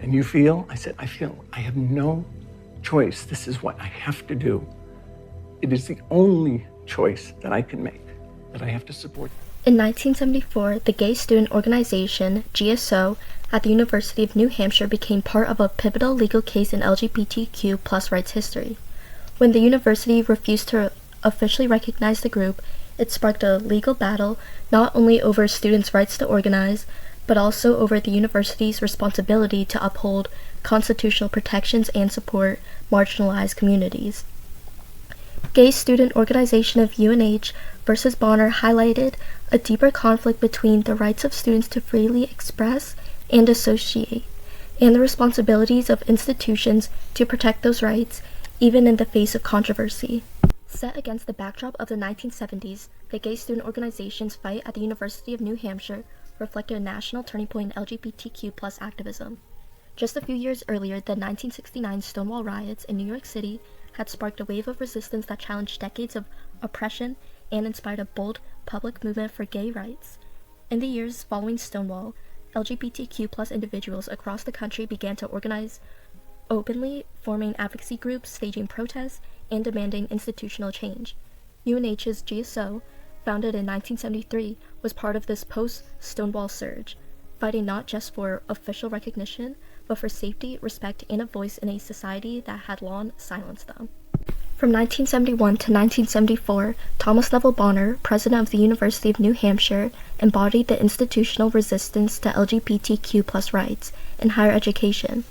And you feel? I said, I feel I have no choice. This is what I have to do. It is the only choice that I can make, that I have to support. In 1974, the gay student organization, GSO, at the University of New Hampshire became part of a pivotal legal case in LGBTQ+ rights history. When the university refused to officially recognize the group, it sparked a legal battle not only over students' rights to organize, but also over the university's responsibility to uphold constitutional protections and support marginalized communities. Gay Student Organization of UNH versus Bonner highlighted a deeper conflict between the rights of students to freely express and associate, and the responsibilities of institutions to protect those rights, even in the face of controversy. Set against the backdrop of the 1970s, the gay student organization's fight at the University of New Hampshire reflected a national turning point in LGBTQ+ activism. Just a few years earlier, the 1969 Stonewall riots in New York City had sparked a wave of resistance that challenged decades of oppression and inspired a bold public movement for gay rights. In the years following Stonewall, LGBTQ+ individuals across the country began to organize openly, forming advocacy groups, staging protests, and demanding institutional change. UNH's GSO, founded in 1973, was part of this post-Stonewall surge, fighting not just for official recognition, but for safety, respect, and a voice in a society that had long silenced them. From 1971 to 1974, Thomas Neville Bonner, president of the University of New Hampshire, embodied the institutional resistance to LGBTQ+ rights in higher education.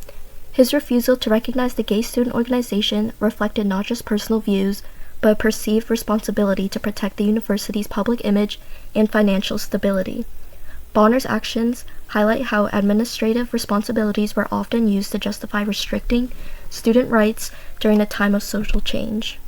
His refusal to recognize the gay student organization reflected not just personal views, but a perceived responsibility to protect the university's public image and financial stability. Bonner's actions highlight how administrative responsibilities were often used to justify restricting student rights during a time of social change.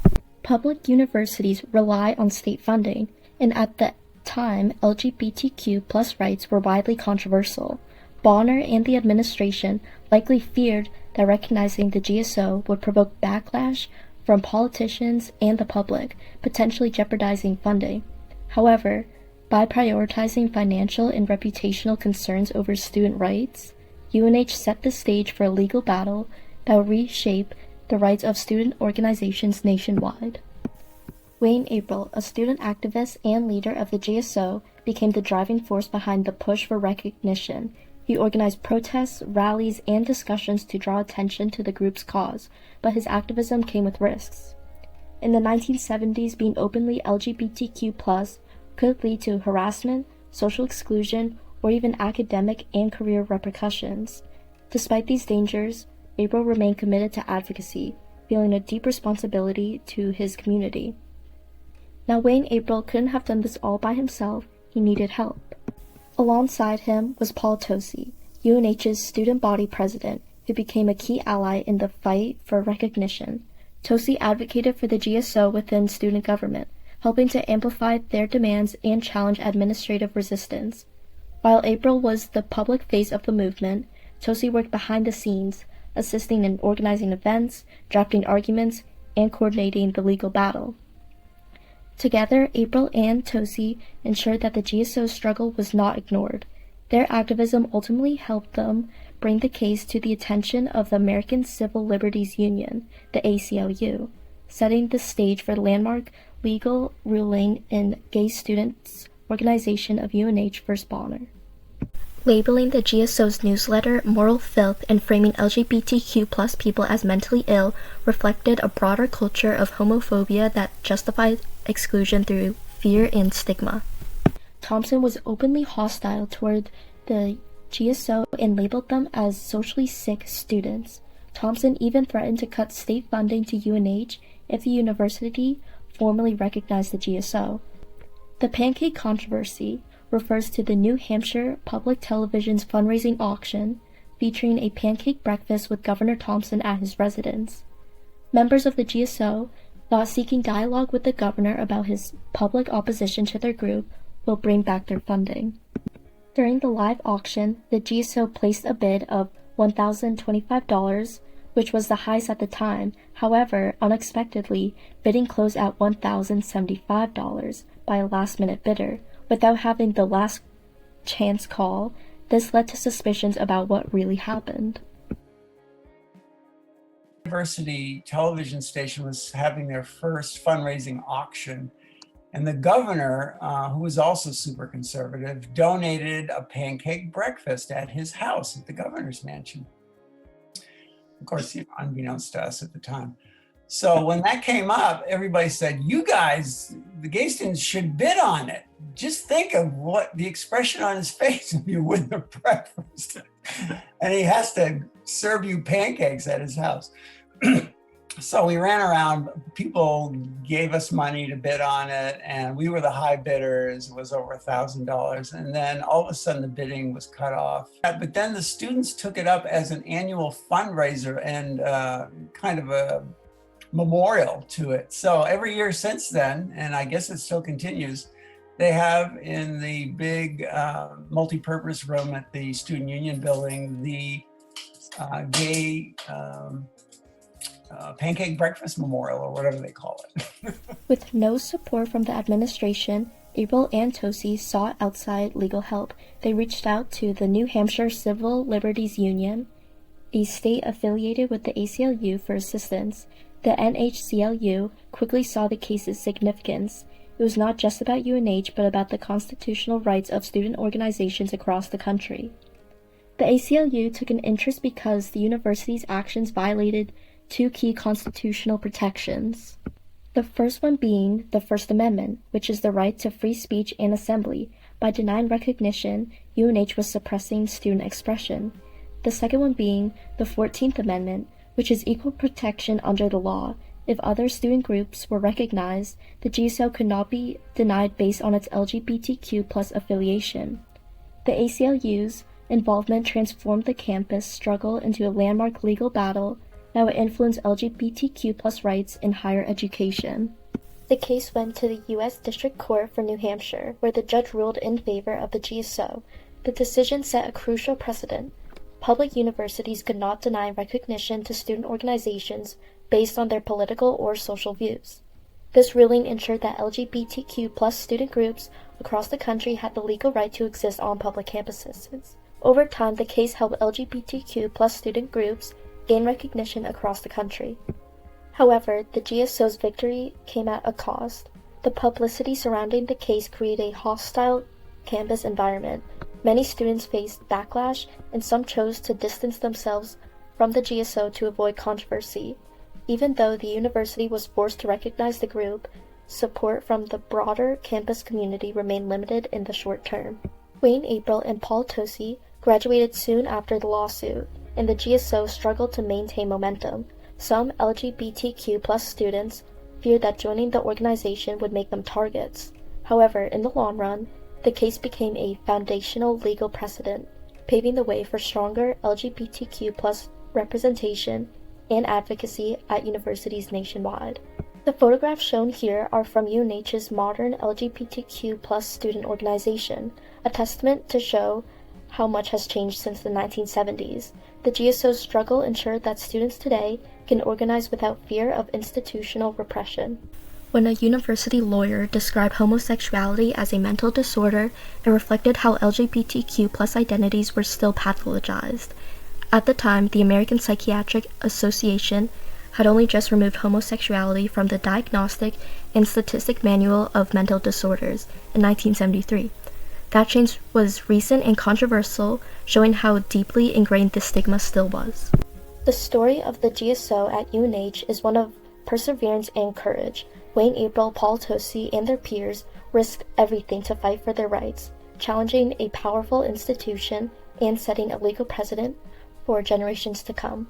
Public universities rely on state funding, and at the time, LGBTQ+ rights were widely controversial. Bonner and the administration likely feared that recognizing the GSO would provoke backlash from politicians and the public, potentially jeopardizing funding. However, by prioritizing financial and reputational concerns over student rights, UNH set the stage for a legal battle that would reshape the rights of student organizations nationwide. Wayne April, a student activist and leader of the GSO, became the driving force behind the push for recognition. He organized protests, rallies, and discussions to draw attention to the group's cause, but his activism came with risks. In the 1970s, being openly LGBTQ+ could lead to harassment, social exclusion, or even academic and career repercussions. Despite these dangers, April remained committed to advocacy, feeling a deep responsibility to his community. Now, Wayne April couldn't have done this all by himself. He needed help. Alongside him was Paul Tosi, UNH's student body president, who became a key ally in the fight for recognition. Tosi advocated for the GSO within student government, helping to amplify their demands and challenge administrative resistance. While April was the public face of the movement, Tosi worked behind the scenes, assisting in organizing events, drafting arguments, and coordinating the legal battle. Together, April and Tosi ensured that the GSO struggle was not ignored. Their activism ultimately helped them bring the case to the attention of the American Civil Liberties Union, the ACLU, setting the stage for the landmark legal ruling in Gay Students Organization of UNH vs. Bonner. Labeling the GSO's newsletter moral filth and framing LGBTQ+ people as mentally ill reflected a broader culture of homophobia that justified exclusion through fear and stigma. Thompson was openly hostile toward the GSO and labeled them as socially sick students. Thompson even threatened to cut state funding to UNH if the university formally recognized the GSO. The pancake controversy refers to the New Hampshire Public Television's fundraising auction featuring a pancake breakfast with Governor Thompson at his residence. Members of the GSO thought seeking dialogue with the governor about his public opposition to their group will bring back their funding. During the live auction, the GSO placed a bid of $1,025, which was the highest at the time. However, unexpectedly, bidding closed at $1,075 by a last-minute bidder. Without having the last chance call, this led to suspicions about what really happened. University television station was having their first fundraising auction, and the governor, who was also super conservative, donated a pancake breakfast at his house at the governor's mansion. Of course, unbeknownst to us at the time. So when that came up, everybody said, you guys, the gay students should bid on it. Just think of what the expression on his face when you win the breakfast. And he has to serve you pancakes at his house. So we ran around, people gave us money to bid on it, and we were the high bidders. It was over $1,000. And then all of a sudden the bidding was cut off. But then the students took it up as an annual fundraiser and kind of a memorial to it. So every year since then, and I guess it still continues, they have in the big multi-purpose room at the Student Union building, the gay pancake breakfast memorial, or whatever they call it. With no support from the administration, April and Tosi sought outside legal help. They reached out to the New Hampshire Civil Liberties Union, a state affiliated with the ACLU, for assistance. The NHCLU quickly saw the case's significance. It was not just about UNH, but about the constitutional rights of student organizations across the country. The ACLU took an interest because the university's actions violated two key constitutional protections. The first one being the First Amendment, which is the right to free speech and assembly. By denying recognition, UNH was suppressing student expression. The second one being the 14th Amendment, which is equal protection under the law. If other student groups were recognized, the GSO could not be denied based on its LGBTQ+ affiliation. The ACLU's involvement transformed the campus struggle into a landmark legal battle that would influence LGBTQ+ rights in higher education. The case went to the U.S. District Court for New Hampshire, where the judge ruled in favor of the GSO. The decision set a crucial precedent. Public universities could not deny recognition to student organizations based on their political or social views. This ruling ensured that LGBTQ+ student groups across the country had the legal right to exist on public campuses. Over time, the case helped LGBTQ+ student groups gain recognition across the country. However, the GSO's victory came at a cost. The publicity surrounding the case created a hostile campus environment. Many students faced backlash, and some chose to distance themselves from the GSO to avoid controversy. Even though the university was forced to recognize the group, support from the broader campus community remained limited in the short term. Wayne April and Paul Tosi graduated soon after the lawsuit, and the GSO struggled to maintain momentum. Some LGBTQ+ students feared that joining the organization would make them targets. However, in the long run, the case became a foundational legal precedent, paving the way for stronger LGBTQ+ representation and advocacy at universities nationwide. The photographs shown here are from UNH's modern LGBTQ+ student organization, a testament to show how much has changed since the 1970s. The GSO's struggle ensured that students today can organize without fear of institutional repression. When a university lawyer described homosexuality as a mental disorder, it reflected how LGBTQ+ identities were still pathologized. At the time, the American Psychiatric Association had only just removed homosexuality from the Diagnostic and Statistic Manual of Mental Disorders in 1973. That change was recent and controversial, showing how deeply ingrained this stigma still was. The story of the GSO at UNH is one of perseverance and courage. Wayne April, Paul Tosi, and their peers risked everything to fight for their rights, challenging a powerful institution and setting a legal precedent for generations to come.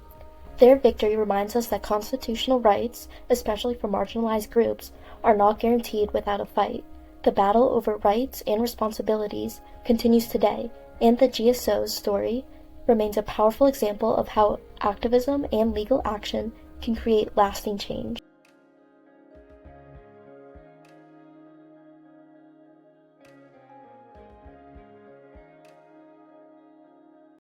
Their victory reminds us that constitutional rights, especially for marginalized groups, are not guaranteed without a fight. The battle over rights and responsibilities continues today, and the GSO's story remains a powerful example of how activism and legal action can create lasting change.